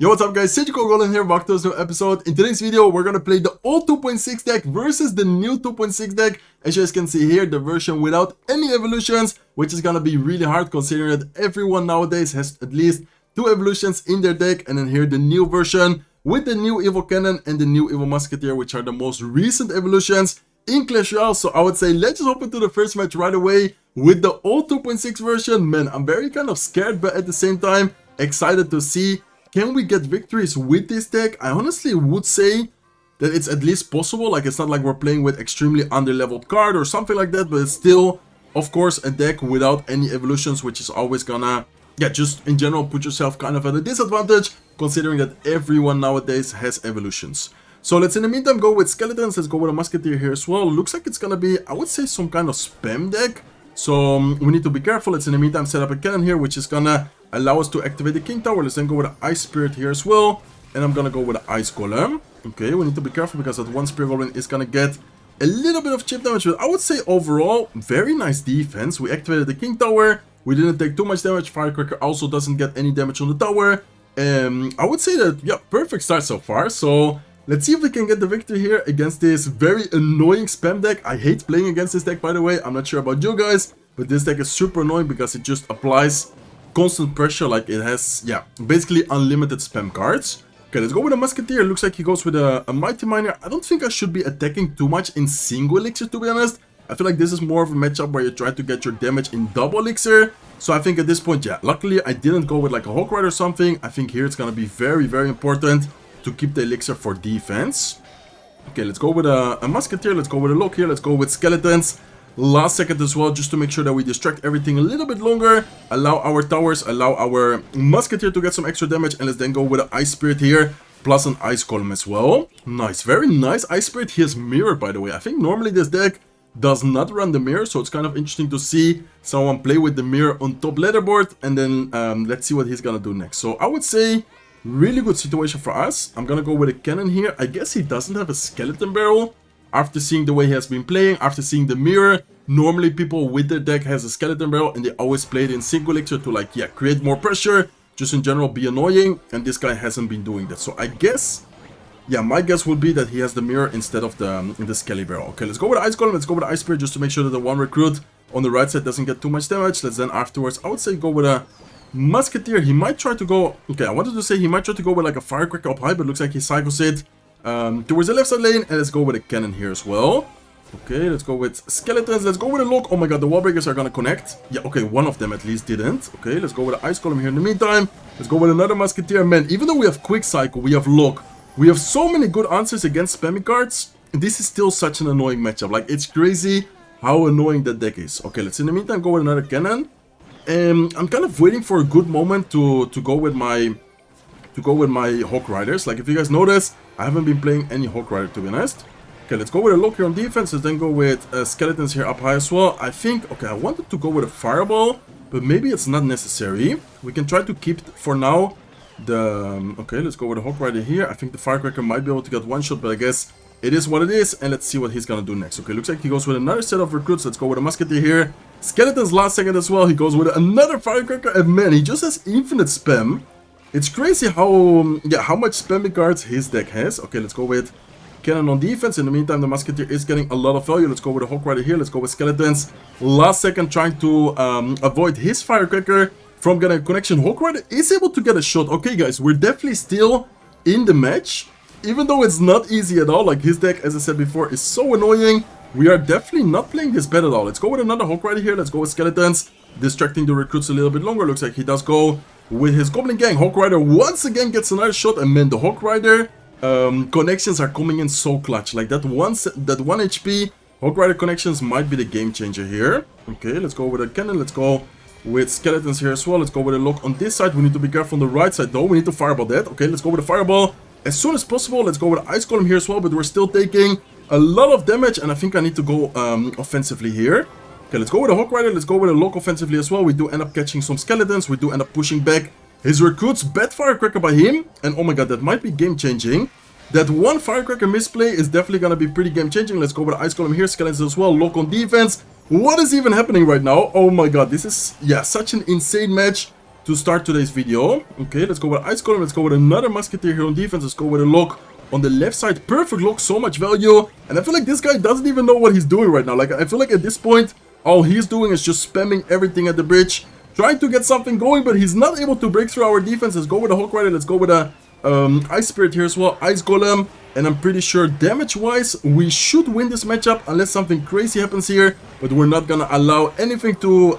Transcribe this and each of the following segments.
Yo, what's up guys, Goblin here, back to this new episode. In today's video, we're gonna play the old 2.6 deck versus the new 2.6 deck. As you guys can see here, the version without any evolutions, which is gonna be really hard considering that everyone nowadays has at least 2 evolutions in their deck. And then here the new version with the new Evil Cannon and the new Evil Musketeer, which are the most recent evolutions in Clash Royale. So I would say let's just hop into the first match right away with the old 2.6 version. Man, I'm very kind of scared, but at the same time excited to see, can we get victories with this deck? I honestly would say that it's at least possible. Like, it's not like we're playing with extremely under-leveled card or something like that, but it's still, of course, a deck without any evolutions, which is always gonna, just in general put yourself kind of at a disadvantage, considering that everyone nowadays has evolutions. So let's in the meantime go with skeletons. Let's go with a musketeer here as well. Looks like it's gonna be, I would say, some kind of spam deck. So we need to be careful. Let's in the meantime set up a cannon here, which is gonna allow us to activate the King Tower. Let's then go with an Ice Spirit here as well. And I'm gonna go with an Ice Golem. Okay, we need to be careful because that one Spirit Goblin is gonna get a little bit of chip damage. But I would say overall, very nice defense. We activated the King Tower. We didn't take too much damage. Firecracker also doesn't get any damage on the tower. I would say that, yeah, perfect start so far. So let's see if we can get the victory here against this very annoying spam deck. I hate playing against this deck, by the way. I'm not sure about you guys, but this deck is super annoying because it just applies constant pressure. Like, it has, basically unlimited spam cards. Okay, let's go with a musketeer. Looks like he goes with a mighty miner. I don't think I should be attacking too much in single elixir, to be honest. I feel like this is more of a matchup where you try to get your damage in double elixir. So I think at this point, luckily I didn't go with like a Hawk Rider or something. I think here it's gonna be very, very important to keep the elixir for defense. Okay, let's go with a musketeer. Let's go with a lock here. Let's go with skeletons. Last second as well, just to make sure that we distract everything a little bit longer. Allow our towers, allow our musketeer to get some extra damage. And let's then go with an Ice Spirit here, plus an Ice Golem as well. Nice, very nice. Ice Spirit, he has mirror, by the way. I think normally this deck does not run the mirror, so it's kind of interesting to see someone play with the mirror on top leaderboard. And then let's see what he's gonna do next. So I would say really good situation for us. I'm gonna go with a cannon here. I guess he doesn't have a skeleton barrel. After seeing the way he has been playing, after seeing the mirror, normally people with their deck has a skeleton barrel and they always play it in single elixir to like, create more pressure, just in general be annoying, and this guy hasn't been doing that. So I guess, my guess would be that he has the mirror instead of the skelly barrel. Okay, let's go with Ice Golem, let's go with Ice Spirit just to make sure that the one recruit on the right side doesn't get too much damage. Let's then afterwards, I would say go with a musketeer. He might try to go, I wanted to say he might try to go with like a firecracker up high, but looks like he cycles it towards the left side lane. And let's go with a cannon here as well. Okay, let's go with skeletons. Let's go with a lock. Oh my god, the wall breakers are gonna connect. Okay, one of them at least didn't. Okay, let's go with an Ice Golem here in the meantime. Let's go with another musketeer. Man, even though we have quick cycle, we have lock, we have so many good answers against spammy cards, this is still such an annoying matchup. Like, it's crazy how annoying that deck is. Okay, let's in the meantime go with another cannon. I'm kind of waiting for a good moment to go with my Hawk Riders. Like, if you guys notice, I haven't been playing any Hawk Rider, to be honest. Okay, let's go with a lock here on defense. Let's then go with skeletons here up high as well. I think, I wanted to go with a fireball, but maybe it's not necessary. We can try to keep, for now, the... okay, let's go with a Hawk Rider here. I think the firecracker might be able to get one shot, but I guess it is what it is. And let's see what he's gonna do next. Okay, looks like he goes with another set of recruits. Let's go with a musketeer here. Skeletons last second as well. He goes with another firecracker, and man, he just has infinite spam. It's crazy how much spammy cards his deck has. Okay, let's go with cannon on defense. In the meantime, the musketeer is getting a lot of value. Let's go with a Hawk Rider here. Let's go with skeletons. Last second, trying to avoid his firecracker from getting a connection. Hawk Rider is able to get a shot. Okay, guys, we're definitely still in the match, even though it's not easy at all. Like, his deck, as I said before, is so annoying. We are definitely not playing this bad at all. Let's go with another Hawk Rider here. Let's go with skeletons, distracting the recruits a little bit longer. Looks like he does go with his Goblin gang. Hawk Rider once again gets another shot, and man, the Hawk Rider connections are coming in so clutch. Like, that 1 HP Hawk Rider connections might be the game changer here. Okay, let's go with a cannon. Let's go with skeletons here as well. Let's go with a lock on this side. We need to be careful on the right side though. We need to fireball that. Okay, let's go with a fireball as soon as possible. Let's go with an Ice Golem here as well, but we're still taking a lot of damage, and I think I need to go offensively here. Okay, let's go with a Hawk Rider. Let's go with a lock offensively as well. We do end up catching some skeletons. We do end up pushing back his recruits. Bad firecracker by him. And oh my god, that might be game changing. That one firecracker misplay is definitely going to be pretty game changing. Let's go with Ice Golem here. Skeletons as well. Lock on defense. What is even happening right now? Oh my god, this is, such an insane match. to start today's video. Okay, let's go with Ice Golem. Let's go with another Musketeer here on defense. Let's go with a lock on the left side. Perfect lock, so much value. And I feel like this guy doesn't even know what he's doing right now. Like, I feel like at this point, all he's doing is just spamming everything at the bridge, trying to get something going, but he's not able to break through our defense. Let's go with a Hulk Rider. Let's go with a Ice Spirit here as well. Ice Golem. And I'm pretty sure damage-wise, we should win this matchup unless something crazy happens here. But we're not gonna allow anything to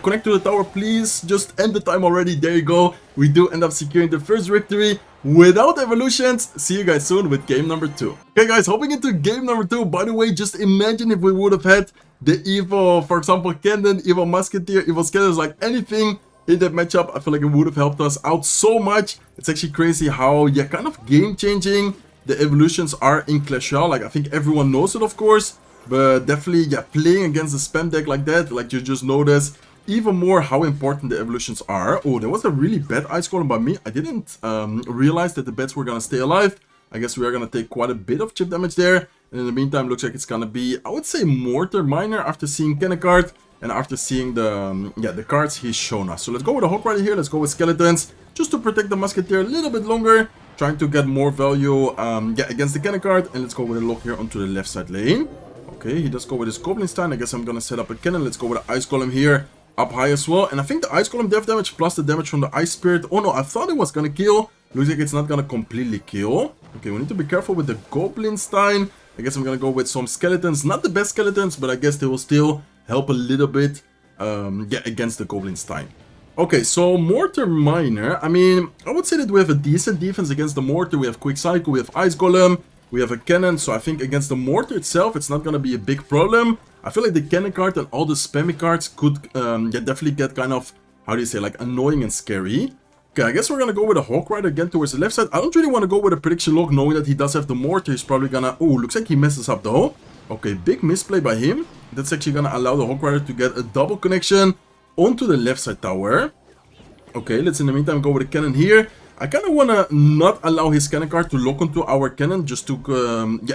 connect to the tower. Please just end the time already. There you go. We do end up securing the first victory without evolutions. See you guys soon with game number 2. Okay, guys, hopping into game number 2. By the way, just imagine if we would have had the Evo, for example, Cannon, Evo Musketeer, Evo Skeletons, like anything in that matchup. I feel like it would have helped us out so much. It's actually crazy how, yeah, kind of game-changing the evolutions are in Clash Royale. Like, I think everyone knows it, of course, but definitely, yeah, playing against a spam deck like that, like, you just notice even more how important the evolutions are. Oh, there was a really bad Ice Golem by me. I didn't realize that the bats were gonna stay alive. I guess we are gonna take quite a bit of chip damage there. And in the meantime, looks like it's gonna be, I would say, Mortar Miner after seeing Cannon card and after seeing the the cards he's shown us. So let's go with a Hulk Rider here. Let's go with Skeletons just to protect the Musketeer a little bit longer, trying to get more value against the Cannon card. And let's go with a lock here onto the left side lane. Okay, he does go with his Goblin Stein. I guess I'm gonna set up a Cannon. Let's go with the Ice Golem here up high as well. And I think the Ice Golem death damage plus the damage from the Ice Spirit. Oh no, I thought it was gonna kill. Looks like it's not gonna completely kill. Okay, we need to be careful with the Goblin Stein. I guess I'm gonna go with some Skeletons. Not the best Skeletons, but I guess they will still help a little bit against the Goblin Stein. Okay, so Mortar Miner. I mean, I would say that we have a decent defense against the Mortar. We have Quick Cycle, we have Ice Golem, we have a Cannon. So I think against the Mortar itself, it's not gonna be a big problem. I feel like the Cannon card and all the spammy cards could definitely get kind of, how do you say, like annoying and scary. Okay, I guess we're gonna go with a Hawk Rider again towards the left side. I don't really want to go with a prediction lock, knowing that he does have the Mortar. He's probably gonna... Oh, looks like he messes up though. Okay, big misplay by him. That's actually gonna allow the Hawk Rider to get a double connection onto the left side tower. Okay, let's in the meantime go with a Cannon here. I kind of want to not allow his Cannon card to lock onto our Cannon, just to,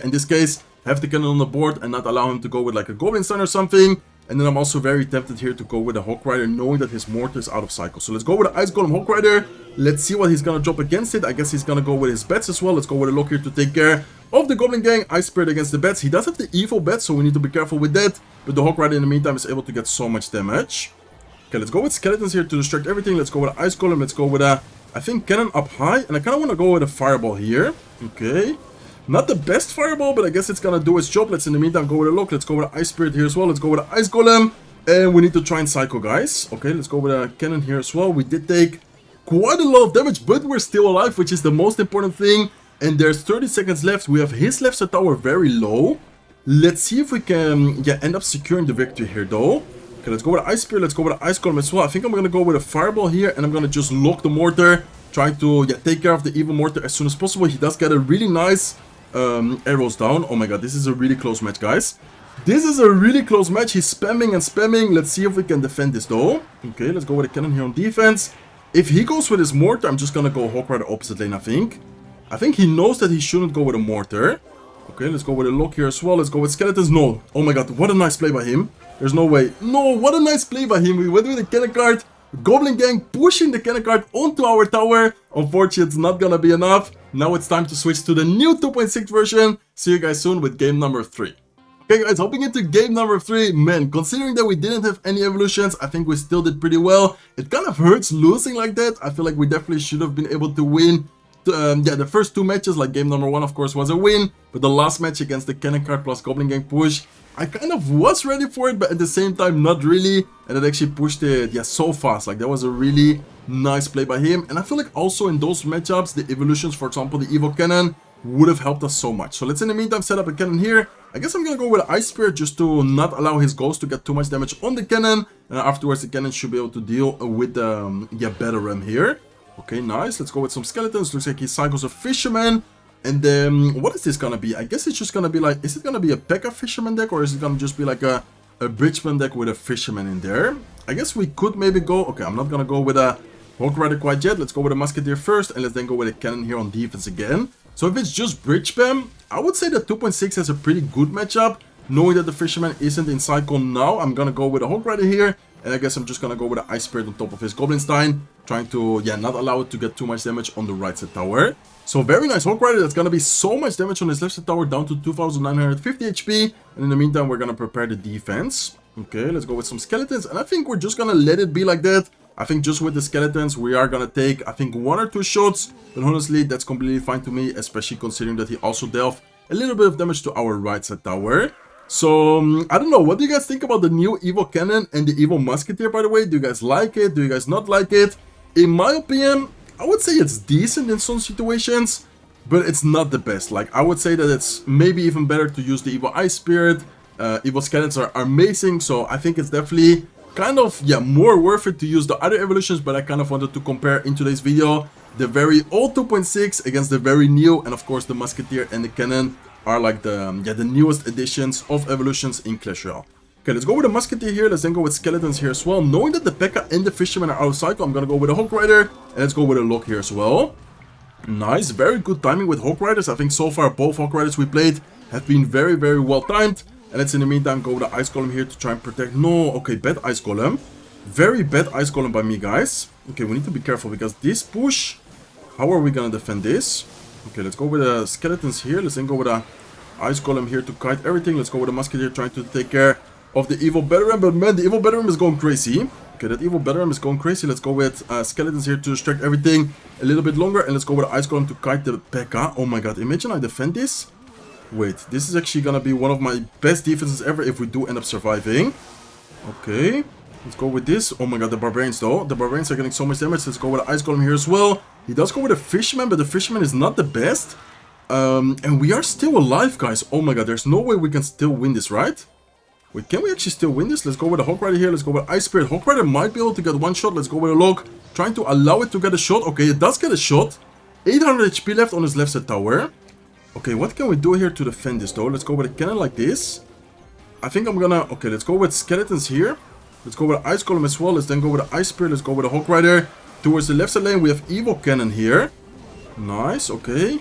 in this case, have the Cannon on the board and not allow him to go with like a Goblin Stein or something. And then I'm also very tempted here to go with a Hawk Rider, knowing that his Mortar is out of cycle. So let's go with the Ice Golem Hawk Rider. Let's see what he's gonna drop against it. I guess he's gonna go with his bats as well. Let's go with a lock here to take care of the Goblin Gang. Ice Spirit against the bats. He does have the evil bats, so we need to be careful with that. But the Hawk Rider in the meantime is able to get so much damage. Okay, let's go with Skeletons here to distract everything. Let's go with Ice Golem. Let's go with a, I think, Cannon up high. And I kind of want to go with a Fireball here. Okay. Not the best Fireball, but I guess it's gonna do its job. Let's in the meantime go with a lock. Let's go with an Ice Spirit here as well. Let's go with an Ice Golem. And we need to try and cycle, guys. Okay, let's go with a Cannon here as well. We did take quite a lot of damage, but we're still alive, which is the most important thing. And there's 30 seconds left. We have his left side tower very low. Let's see if we can end up securing the victory here, though. Okay, let's go with Ice Spirit. Let's go with Ice Golem as well. I think I'm going to go with a Fireball here, and I'm going to just lock the Mortar, trying to take care of the evil Mortar as soon as possible. He does get a really nice arrows down. Oh my god, this is a really close match, guys. This is a really close match. He's spamming and spamming. Let's see if we can defend this though. Okay, let's go with a Cannon here on defense. If he goes with his Mortar, I'm just gonna go Hawk Rider opposite lane, I think. I think he knows that he shouldn't go with a Mortar. Okay, let's go with a lock here as well. Let's go with Skeletons. No. Oh my god, what a nice play by him. There's no way. No, what a nice play by him. We went with the Cannon card. Goblin Gang pushing the Cannon card onto our tower. Unfortunately, it's not gonna be enough. Now it's time to switch to the new 2.6 version. See you guys soon with game number 3. Okay guys, hopping into game number 3, man, considering that we didn't have any evolutions, I think we still did pretty well. It kind of hurts losing like that. I feel like we definitely should have been able to win. The first 2 matches, like game number 1 of course was a win, but the last match against the Cannon card plus Goblin Gang push, I kind of was ready for it, but at the same time not really, and it actually pushed it, so fast. Like that was a really nice play by him, and I feel like also in those matchups, the evolutions, for example, the Evo Cannon, would have helped us so much. So let's in the meantime set up a Cannon here. I guess I'm gonna go with Ice Spirit just to not allow his ghost to get too much damage on the Cannon, and afterwards the Cannon should be able to deal with the Battle Ram here. Okay, nice. Let's go with some Skeletons. Looks like he cycles a Fisherman. And then what is this gonna be? I guess it's just gonna be like, is it gonna be a P.E.K.K.A. Fisherman deck, or is it gonna just be like a Bridgeman deck with a Fisherman in there? I guess we could maybe go, okay, I'm not gonna go with a Hawk Rider quite yet. Let's go with a Musketeer first, and let's then go with a Cannon here on defense again. So if it's just Bridge Spam, I would say that 2.6 has a pretty good matchup. Knowing that the Fisherman isn't in cycle now, I'm gonna go with a Hawk Rider here. And I guess I'm just gonna go with the Ice Spirit on top of his Goblin Stein, trying to, yeah, not allow it to get too much damage on the right side tower. So very nice Hawk Rider. That's gonna be so much damage on his left side tower, down to 2,950 HP. And in the meantime, we're gonna prepare the defense. Okay, let's go with some skeletons. And I think we're just gonna let it be like that. I think just with the skeletons, we are gonna take, I think, 1 or 2 shots. But honestly, that's completely fine to me, especially considering that he also dealt a little bit of damage to our right side tower. So, I don't know, what do you guys think about the new Evil Cannon and the Evil Musketeer, by the way? Do you guys like it? Do you guys not like it? In my opinion, I would say it's decent in some situations, but it's not the best. Like, I would say that it's maybe even better to use the Evil Ice Spirit. Evil Skeletons are amazing, so I think it's definitely kind of, yeah, more worth it to use the other evolutions, but I kind of wanted to compare in today's video the very old 2.6 against the very new, and of course the Musketeer and the Cannon are like the, yeah, the newest additions of evolutions in Clash Royale. Okay, let's go with the Musketeer here, let's then go with Skeletons here as well. Knowing that the P.E.K.K.A. and the Fisherman are out of cycle, I'm gonna go with a Hawk Rider, and let's go with a Lock here as well. Nice, very good timing with Hawk Riders. I think so far both Hawk Riders we played have been very, very well timed. And let's in the meantime go with the Ice Golem here to try and protect. No, okay, bad Ice Golem. Very bad Ice Golem by me, guys. Okay, we need to be careful because this push, how are we gonna defend this? Okay, let's go with the Skeletons here. Let's then go with the Ice Golem here to kite everything. Let's go with the Musketeer trying to take care of the Evil Battering. But man, the Evil Battering is going crazy. Okay, that Evil Battering is going crazy. Let's go with Skeletons here to distract everything a little bit longer. And let's go with the Ice Golem to kite the P.E.K.K.A. Oh my god, imagine I defend this. Wait, this is actually gonna be one of my best defenses ever if we do end up surviving. Okay, let's go with this. Oh my god, the Barbarians though. The Barbarians are getting so much damage. Let's go with the Ice Golem here as well. He does go with a Fisherman, but the Fisherman is not the best. And we are still alive, guys. Oh my god, there's no way we can still win this, right? Wait, can we actually still win this? Let's go with the Hawk Rider here. Let's go with Ice Spirit. Hawk Rider might be able to get one shot. Let's go with a Lock. Trying to allow it to get a shot. Okay, it does get a shot. 800 HP left on his left side tower. Okay, what can we do here to defend this though? Let's go with a cannon like this. I think I'm gonna... Okay, let's go with Skeletons here. Let's go with Ice Golem as well. Let's then go with the Ice Spirit. Let's go with the Hawk Rider. Towards the left side lane, we have Evil Cannon here. Nice, okay.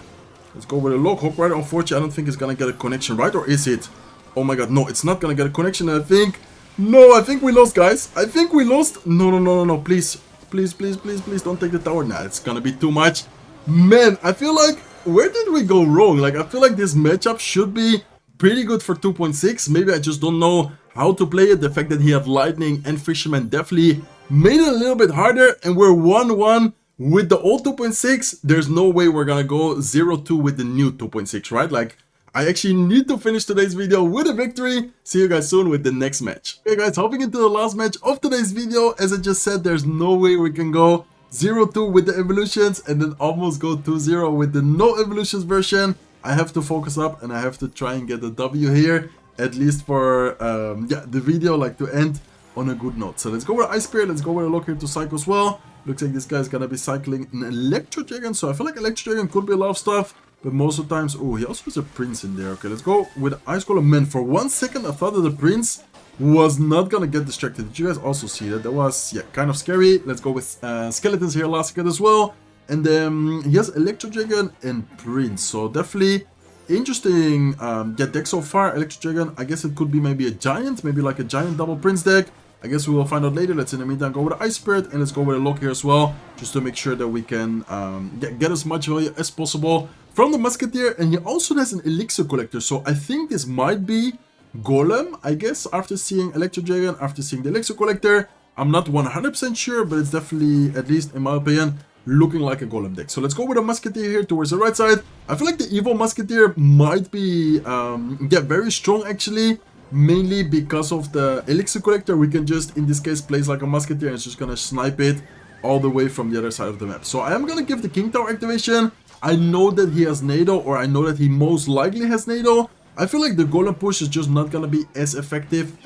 Let's go with a Lock. Hawk Rider, unfortunately, I don't think it's gonna get a connection, right? Or is it? Oh my god, no, it's not gonna get a connection, I think. No, I think we lost, guys. I think we lost. No, no, no, no, no, please. Please, please, please, please, don't take the tower. Nah, it's gonna be too much. Man, I feel like... Where did we go wrong? Like, I feel like this matchup should be pretty good for 2.6. Maybe I just don't know how to play it. The fact that he had Lightning and Fisherman definitely made it a little bit harder. And we're 1-1 with the old 2.6. There's no way we're gonna go 0-2 with the new 2.6, right? Like, I actually need to finish today's video with a victory. See you guys soon with the next match. Okay guys, hopping into the last match of today's video. As I just said, there's no way we can go 0-2 with the evolutions and then almost go 2-0 with the no evolutions version. I have to focus up and I have to try and get a W here, at least for yeah, the video, like to end on a good note. So let's go with Ice Spirit, let's go with a Lock here to cycle as well. Looks like this guy's gonna be cycling an Electro Dragon, so I feel like Electro Dragon could be a lot of stuff, but most of the times... Oh, he also has a Prince in there. Okay, let's go with Ice Golem. Man, for 1 second I thought that the Prince was not gonna get distracted. Did you guys also see that? That was, yeah, kind of scary. Let's go with Skeletons here last second as well. And then he has Electro Dragon and Prince. So definitely interesting yeah, deck so far. Electro Dragon, I guess it could be maybe a Giant, maybe like a Giant double Prince deck. I guess we will find out later. Let's in the meantime go with the Ice Spirit and let's go with a Lock here as well, just to make sure that we can get as much value as possible from the Musketeer. And he also has an Elixir Collector, so I think this might be Golem, I guess, after seeing Electro Dragon, after seeing the Elixir Collector. I'm not 100% sure, but it's definitely, at least in my opinion, looking like a Golem deck. So let's go with a Musketeer here towards the right side. I feel like the Evil Musketeer might be yeah, very strong actually, mainly because of the Elixir Collector. We can just, in this case, place like a Musketeer and it's just gonna snipe it all the way from the other side of the map. So I am gonna give the King Tower activation. I know that he has NATO, or I know that he most likely has NATO. I feel like the Golem push is just not gonna be as effective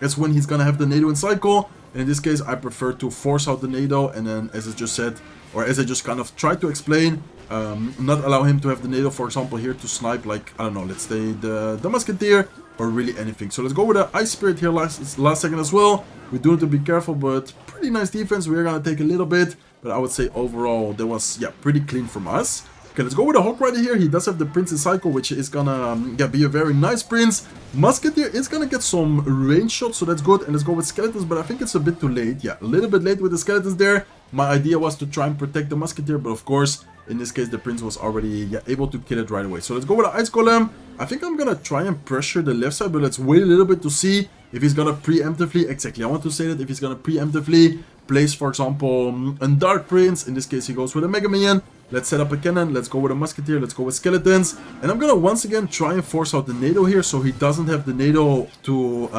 as when he's gonna have the NATO in cycle. And in this case, I prefer to force out the NATO and then, as I just said, or as I just kind of tried to explain, not allow him to have the NATO, for example, here to snipe, like, I don't know, let's say the Musketeer, or really anything. So let's go with the Ice Spirit here last second as well. We do need to be careful, but pretty nice defense. We're gonna take a little bit, but I would say overall that was, yeah, pretty clean from us. Okay, let's go with a Hawk Rider here. He does have the Prince's Cycle, which is gonna be a very nice Prince. Musketeer is gonna get some range shots, so that's good. And let's go with Skeletons, but I think it's a bit too late. Yeah, a little bit late with the Skeletons there. My idea was to try and protect the Musketeer, but of course, in this case, the Prince was already able to kill it right away. So let's go with the Ice Golem. I think I'm gonna try and pressure the left side, but let's wait a little bit to see if he's gonna preemptively, exactly, I want to say that if he's gonna preemptively place, for example, a Dark Prince. In this case, he goes with a Mega Minion. Let's set up a cannon. Let's go with a Musketeer. Let's go with Skeletons. And I'm gonna once again try and force out the NATO here, so he doesn't have the NATO to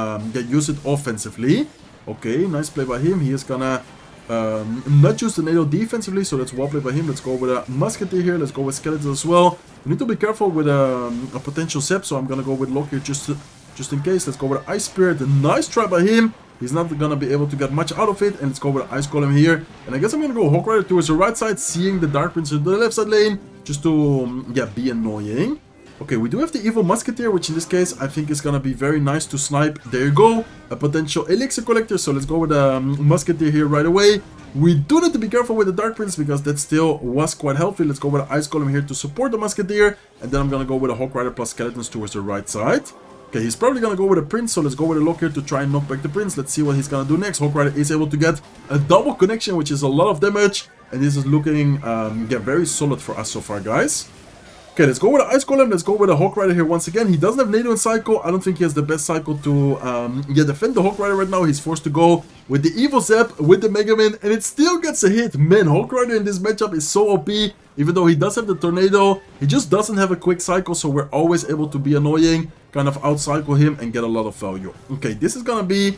use it offensively. Okay, nice play by him. He is gonna not use the NATO defensively, so that's well played by him. Let's go with a Musketeer here. Let's go with Skeletons as well. We need to be careful with a potential Zep, so I'm gonna go with Lock here just in case. Let's go with an Ice Spirit. Nice try by him. He's not gonna be able to get much out of it. And let's go with an Ice Golem here. And I guess I'm gonna go Hawk Rider towards the right side, seeing the Dark Prince in the left side lane, just to be annoying. Okay, we do have the Evil Musketeer, which in this case I think is gonna be very nice to snipe. There you go, a potential Elixir Collector. So let's go with a Musketeer here right away. We do need to be careful with the Dark Prince because that still was quite healthy. Let's go with an Ice Golem here to support the Musketeer. And then I'm gonna go with a Hawk Rider plus Skeletons towards the right side. Okay, he's probably gonna go with a Prince, so let's go with a Lock here to try and knock back the Prince. Let's see what he's gonna do next. Hawk Rider is able to get a double connection, which is a lot of damage. And this is looking very solid for us so far, guys. Okay, let's go with an Ice Golem. Let's go with a Hawk Rider here once again. He doesn't have NATO in Cycle. I don't think he has the best Cycle to defend the Hawk Rider right now. He's forced to go with the Evil Zap, with the Mega Man, and it still gets a hit. Man, Hawk Rider in this matchup is so OP. Even though he does have the Tornado, he just doesn't have a quick cycle, so we're always able to be annoying, kind of out-cycle him and get a lot of value. Okay, this is gonna be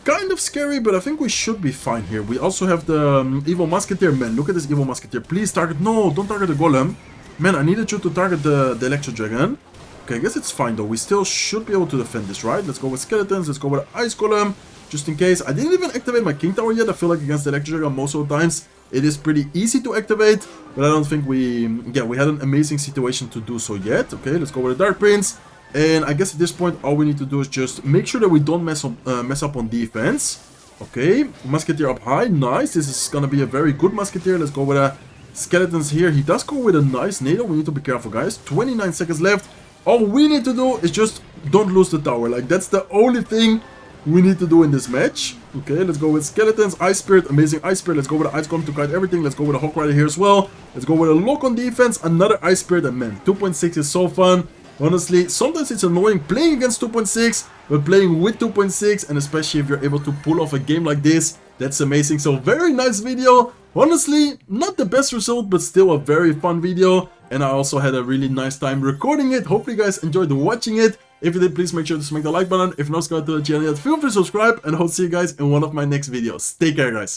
kind of scary, but I think we should be fine here. We also have the Evil Musketeer. Man, look at this Evil Musketeer. Please target... No, don't target the Golem. Man, I needed you to target the Electro Dragon. Okay, I guess it's fine though. We still should be able to defend this, right? Let's go with Skeletons. Let's go with Ice Golem, just in case. I didn't even activate my King Tower yet. I feel like against the Electro Dragon most of the times it is pretty easy to activate, but I don't think we had an amazing situation to do so yet. Okay, let's go with the Dark Prince. And I guess at this point all we need to do is just make sure that we don't mess up on defense. Okay, Musketeer up high. Nice. This is gonna be a very good Musketeer. Let's go with a Skeletons here. He does go with a nice NATO. We need to be careful, guys. 29 seconds left. All we need to do is just don't lose the tower. Like, that's the only thing we need to do in this match. Okay, let's go with Skeletons. Ice Spirit, amazing Ice Spirit. Let's go with the Ice Golem to kite everything. Let's go with a Hawk Rider here as well. Let's go with a Lock on defense. Another Ice Spirit. And man, 2.6 is so fun. Honestly, sometimes it's annoying playing against 2.6, but playing with 2.6, and especially if you're able to pull off a game like this, that's amazing. So very nice video. Honestly, not the best result, but still a very fun video. And I also had a really nice time recording it. Hopefully you guys enjoyed watching it. If you did, please make sure to smack the like button. If not, subscribe to the channel yet, feel free to subscribe. And I'll see you guys in one of my next videos. Take care, guys.